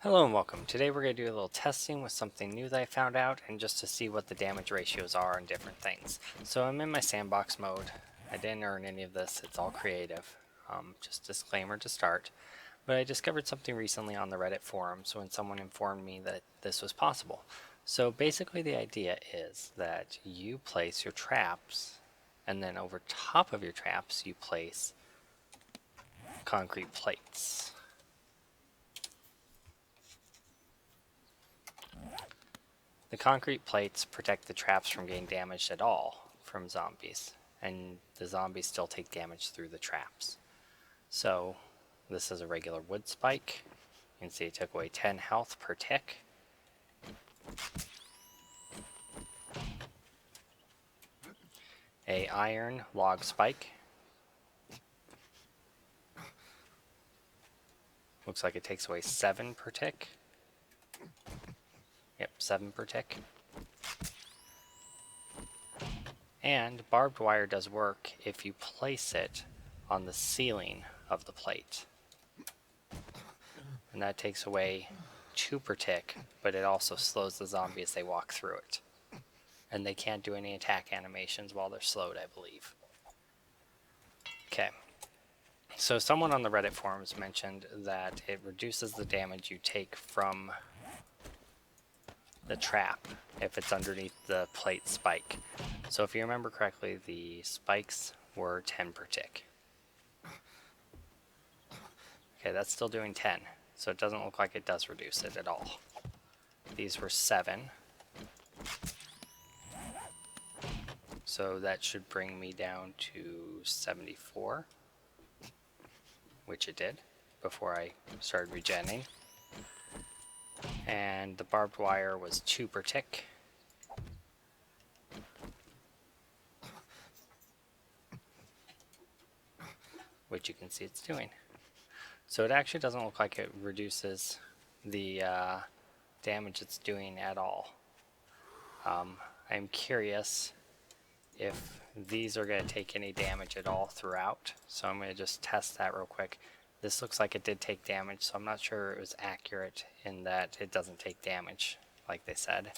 Hello and welcome. Today we're going to do a little testing with something new that I found out and just to see what the damage ratios are on different things. So I'm in my sandbox mode. I didn't earn any of this, it's all creative. Just disclaimer to start. But I discovered something recently on the Reddit forums when someone informed me that this was possible. So basically the idea is that you place your traps and then over top of your traps you place concrete plates. The concrete plates protect the traps from getting damaged at all from zombies, and the zombies still take damage through the traps. So this is a regular wood spike. You can see it took away 10 health per tick. A iron log spike. Looks like it takes away 7 per tick. Yep, 7 per tick. And barbed wire does work if you place it on the ceiling of the plate. And that takes away 2 per tick, but it also slows the zombie as they walk through it. And they can't do any attack animations while they're slowed, I believe. Okay. So someone on the Reddit forums mentioned that it reduces the damage you take from the trap if it's underneath the plate spike. So if you remember correctly, the spikes were 10 per tick. Okay, that's still doing 10, so it doesn't look like it does reduce it at all. These were 7. So that should bring me down to 74, which it did before I started regenning. And the barbed wire was 2 per tick. Which you can see it's doing. So it actually doesn't look like it reduces the damage it's doing at all. I'm curious if these are going to take any damage at all throughout. So I'm going to just test that real quick. This looks like it did take damage, so I'm not sure it was accurate in that it doesn't take damage, like they said.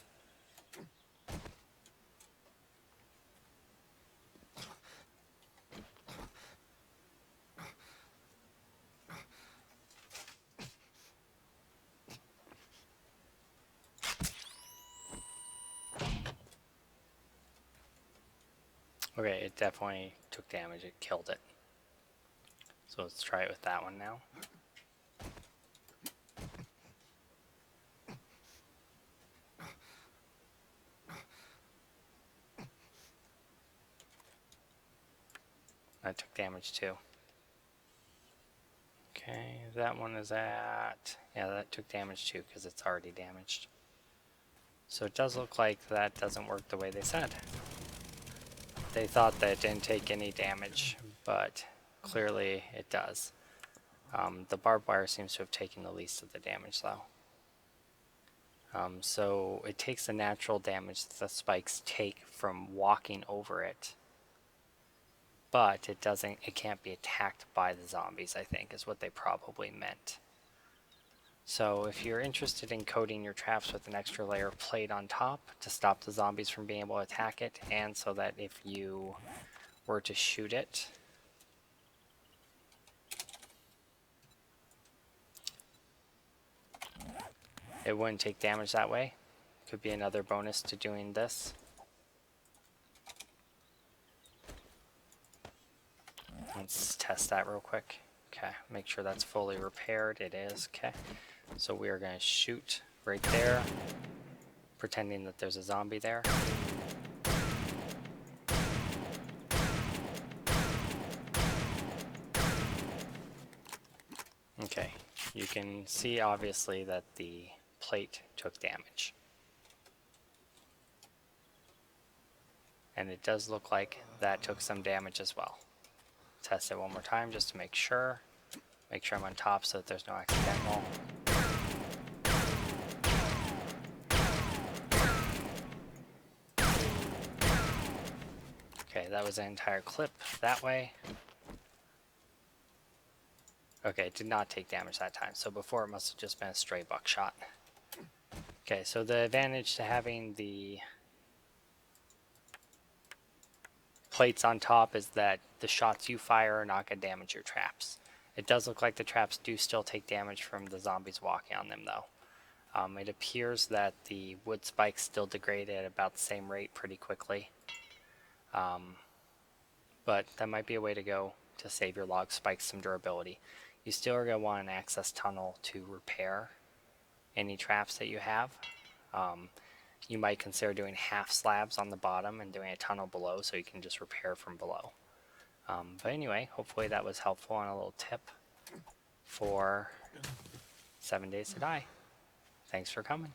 Okay, it definitely took damage, it killed it. So let's try it with that one now. That took damage too. Okay, that one is at... yeah, that took damage too because it's already damaged. So it does look like that doesn't work the way they said. They thought that it didn't take any damage, but clearly it does. The barbed wire seems to have taken the least of the damage though. So it takes the natural damage that the spikes take from walking over it, but it can't be attacked by the zombies, I think is what they probably meant. So if you're interested in coating your traps with an extra layer of plate on top to stop the zombies from being able to attack it, and so that if you were to shoot it, it wouldn't take damage that way. Could be another bonus to doing this. Let's test that real quick. Okay, make sure that's fully repaired. It is. Okay, so we are going to shoot right there, pretending that there's a zombie there. Okay, you can see obviously that the plate took damage. And it does look like that took some damage as well. Test it one more time just to make sure. Make sure I'm on top so that there's no accidental. Okay, that was an entire clip that way. Okay, it did not take damage that time. So before it must have just been a stray buckshot. Okay, so the advantage to having the plates on top is that the shots you fire are not going to damage your traps. It does look like the traps do still take damage from the zombies walking on them though. It appears that the wood spikes still degrade at about the same rate pretty quickly. But that might be a way to go to save your log spikes some durability. You still are going to want an access tunnel to repair any traps that you have. You might consider doing half slabs on the bottom and doing a tunnel below so you can just repair from below. But anyway, hopefully that was helpful on a little tip for 7 Days to Die. Thanks for coming.